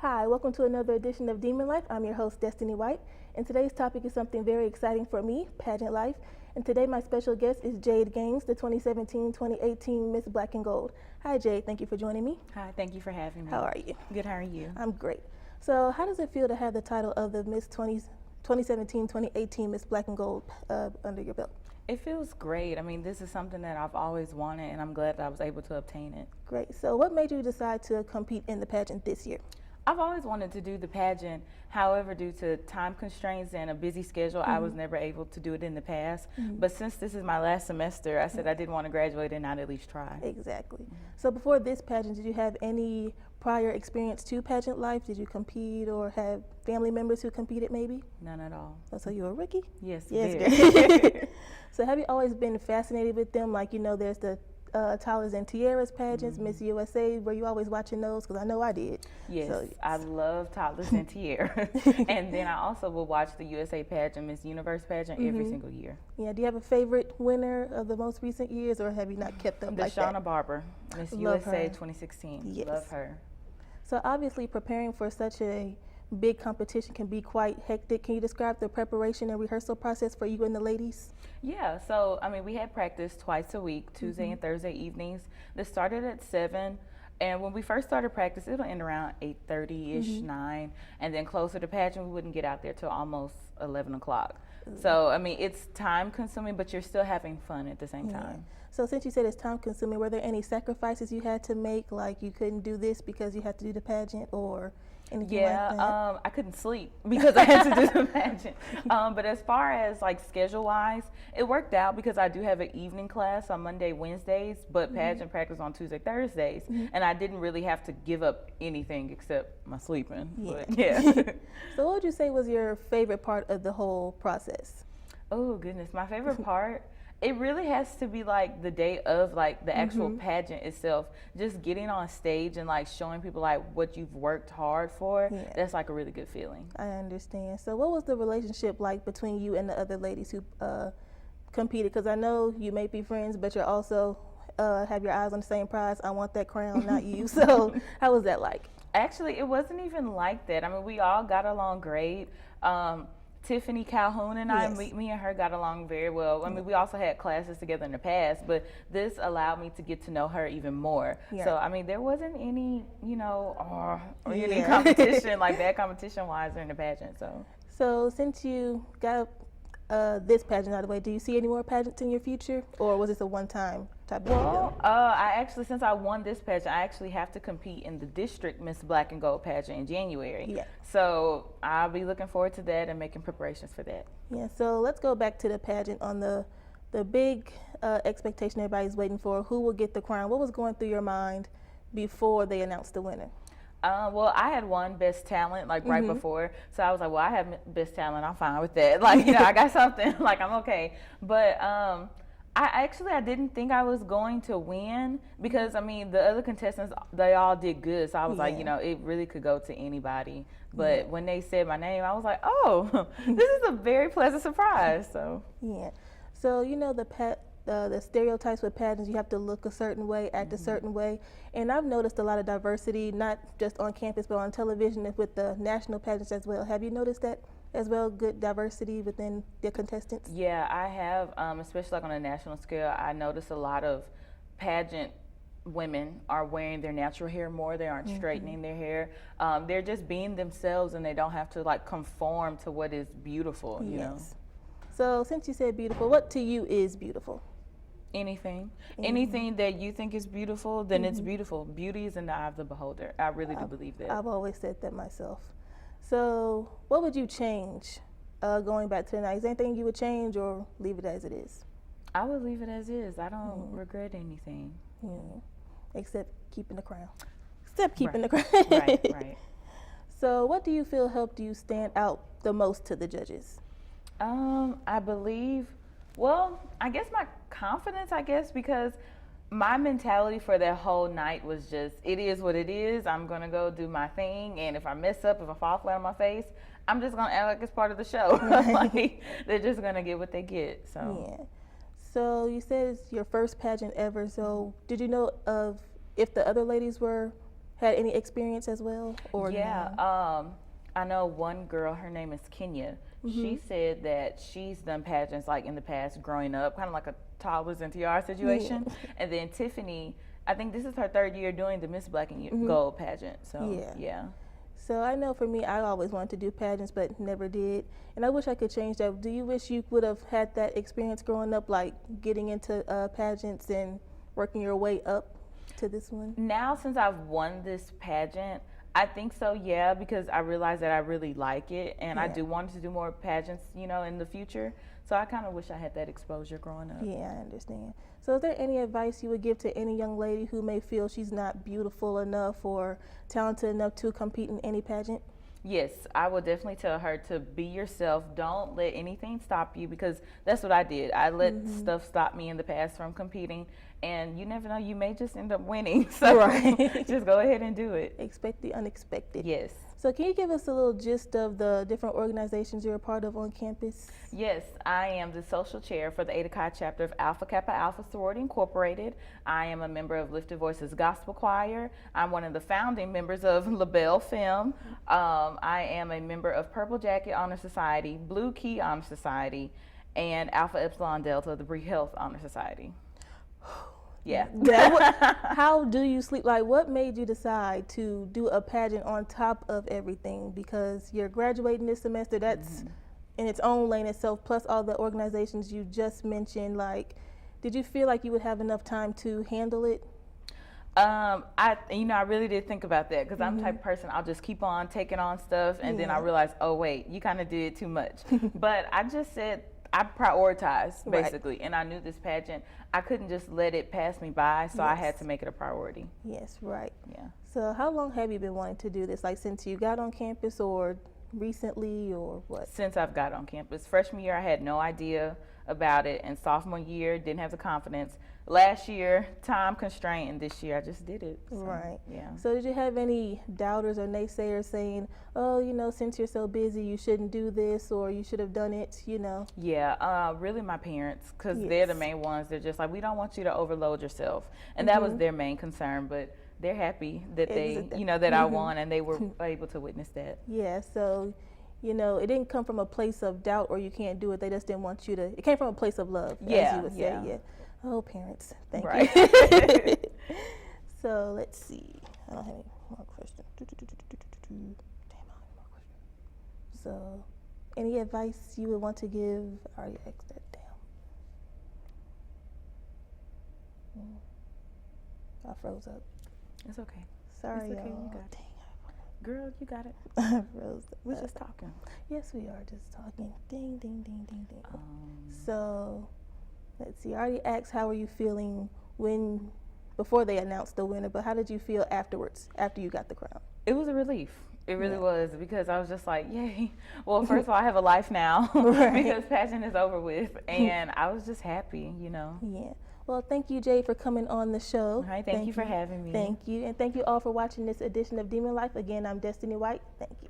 Hi, welcome to another edition of Demon Life. I'm your host, Destiny White, and today's topic is something very exciting for me, pageant life. And today my special guest is Jade Gaines, the 2017-2018 Miss Black and Gold. Hi, Jade. Thank you for joining me. Hi, thank you for having me. How are you? Good, how are you? I'm great. So how does it feel to have the title of the 2017-2018 Miss Black and Gold under your belt? It feels great. I mean, this is something that I've always wanted, and I'm glad that I was able to obtain it. Great. So what made you decide to compete in the pageant this year? I've always wanted to do the pageant. However, due to time constraints and a busy schedule, I was never able to do it in the past. But since this is my last semester, I said I didn't want to graduate and not at least try. Exactly. So before this pageant, did you have any prior experience to pageant life? Did you compete or have family members who competed maybe? None at all. Oh, so you're a rookie? Yes, Yes. So have you always been fascinated with them? Like, you know, there's the Tyler's and Tiara's pageants, Miss USA. Were you always watching those? Because I know I did. Yes, So, I love Tyler's and Tiara. And then I also will watch the USA pageant, Miss Universe pageant every single year. yeah. Do you have a favorite winner of the most recent years, or have you not kept up like that? Shauna Barber, Miss Love USA her. 2016. Yes. Love her. So obviously preparing for such a big competition can be quite hectic. Can you describe the preparation and rehearsal process for you and the ladies? Yeah, so I mean, we had practice twice a week, Tuesday and Thursday evenings. This started at 7, and when we first started practice, it'll end around 8:30ish, 9, and then closer to pageant, we wouldn't get out there till almost 11 o'clock. So I mean, it's time consuming, but you're still having fun at the same time. So since you said it's time consuming, were there any sacrifices you had to make, like you couldn't do this because you had to do the pageant or anything like that? Yeah, I couldn't sleep because I had to do the pageant. But as far as like schedule-wise, it worked out because I do have an evening class on Monday, Wednesdays, but pageant practice on Tuesday, Thursdays, and I didn't really have to give up anything except my sleeping. Yeah. But, yeah. So what would you say was your favorite part of the whole process? Oh goodness, my favorite part. It really has to be like the day of like the actual pageant itself. Just getting on stage and like showing people like what you've worked hard for. Yeah. That's like a really good feeling. I understand. So what was the relationship like between you and the other ladies who competed? Because I know you may be friends, but you're also have your eyes on the same prize. I want that crown, not you. So how was that like? Actually, it wasn't even like that. I mean, we all got along great. Tiffany Calhoun and I, me and her got along very well. I mean, we also had classes together in the past, but this allowed me to get to know her even more. Yeah. So, I mean, there wasn't any, you know, or any competition, like bad competition-wise during the pageant, so. So since you got this pageant out of the way, do you see any more pageants in your future, or was this a one-time type of deal? I actually, since I won this pageant, I actually have to compete in the district Miss Black and Gold pageant in January. Yeah. So I'll be looking forward to that and making preparations for that. Yeah, so let's go back to the pageant on the big expectation everybody's waiting for. Who will get the crown? What was going through your mind before they announced the winner? Well, I had won Best Talent like right before, so I was like, well, I have Best Talent, I'm fine with that. Like, you know, I got something, like I'm okay. But I didn't think I was going to win because I mean the other contestants, they all did good, so I was like, you know, it really could go to anybody. But when they said my name, I was like, oh, this is a very pleasant surprise. So yeah, so you know the stereotypes with pageants, you have to look a certain way, act a certain way, and I've noticed a lot of diversity, not just on campus but on television with the national pageants as well. Have you noticed that as well, good diversity within the contestants? Yeah, I have, especially like on a national scale. I noticed a lot of pageant women are wearing their natural hair more. They aren't straightening their hair. They're just being themselves, and they don't have to like conform to what is beautiful, you know. So since you said beautiful, what to you is beautiful? Anything that you think is beautiful, then it's beautiful. Beauty is in the eye of the beholder. I really do believe that. I've always said that myself. So what would you change going back to the night? Is there anything you would change or leave it as it is? I would leave it as is. I don't regret anything. Except keeping the crown. Except keeping the crown. Right. So what do you feel helped you stand out the most to the judges? I believe, well, I guess my confidence, because my mentality for that whole night was just, it is what it is. I'm going to go do my thing. And if I mess up, if I fall flat on my face, I'm just going to act like it's part of the show. Like, they're just going to get what they get. So. Yeah. So you said it's your first pageant ever. So did you know of if the other ladies were had any experience as well? Or Yeah, no? I know one girl, her name is Kenya. She said that she's done pageants like in the past growing up, kind of like a toddlers into your situation. And then Tiffany, I think this is her 3rd year doing the Miss Black and Gold pageant. So, yeah. So I know for me, I always wanted to do pageants, but never did. And I wish I could change that. Do you wish you would have had that experience growing up, like getting into pageants and working your way up to this one? Now, since I've won this pageant, I think so, yeah, because I realize that I really like it, and I do want to do more pageants, you know, in the future. So I kind of wish I had that exposure growing up. Yeah, I understand. So is there any advice you would give to any young lady who may feel she's not beautiful enough or talented enough to compete in any pageant? Yes, I would definitely tell her to be yourself. Don't let anything stop you, because that's what I did. I let stuff stop me in the past from competing, and you never know, you may just end up winning. So just go ahead and do it. Expect the unexpected. Yes. So can you give us a little gist of the different organizations you're a part of on campus? Yes, I am the social chair for the Eta Chi chapter of Alpha Kappa Alpha Sorority Incorporated. I am a member of Lifted Voices Gospel Choir. I'm one of the founding members of LaBelle Film. I am a member of Purple Jacket Honor Society, Blue Key Honor Society, and Alpha Epsilon Delta, the Bree Health Honor Society. Yeah. How do you sleep? Like, what made you decide to do a pageant on top of everything? Because you're graduating this semester, that's in its own lane itself, plus all the organizations you just mentioned. Like, did you feel like you would have enough time to handle it? I really did think about that, because I'm the type of person, I'll just keep on taking on stuff, and then I realize, oh wait, you kind of did too much. But I just said, I prioritized basically, and I knew this pageant, I couldn't just let it pass me by, so I had to make it a priority. Yes, right. Yeah. So how long have you been wanting to do this? Like since you got on campus, or recently, or what? Since I've got on campus. Freshman year, I had no idea about it, and sophomore year, didn't have the confidence. Last year, time constraint, and this year I just did it. So, right. Yeah. So did you have any doubters or naysayers saying, oh, you know, since you're so busy, you shouldn't do this, or you should have done it, you know? Yeah, really my parents, because they're the main ones. They're just like, we don't want you to overload yourself. And that was their main concern, but they're happy that that I won, and they were able to witness that. Yeah, so, you know, it didn't come from a place of doubt or you can't do it. They just didn't want you to, it came from a place of love, as you would say. Yeah. Oh, parents, thank you. So let's see. I don't have any more questions. Damn, I don't have any more questions. So, any advice you would want to give? I already asked that. Damn. I froze up. It's okay. Sorry, it's okay. y'all. You got it. Dang, girl, you got it. I froze up. We're just talking. Yes, we are just talking. Ding, ding, ding, ding, ding. So, let's see. I already asked how were you feeling before they announced the winner, but how did you feel afterwards, after you got the crown? It was a relief. It really was, because I was just like, yay. Well, first of all, I have a life now because pageant is over with, and I was just happy, you know. Yeah. Well, thank you, Jay, for coming on the show. All right, thank you for having me. Thank you. And thank you all for watching this edition of Demon Life. Again, I'm Destiny White. Thank you.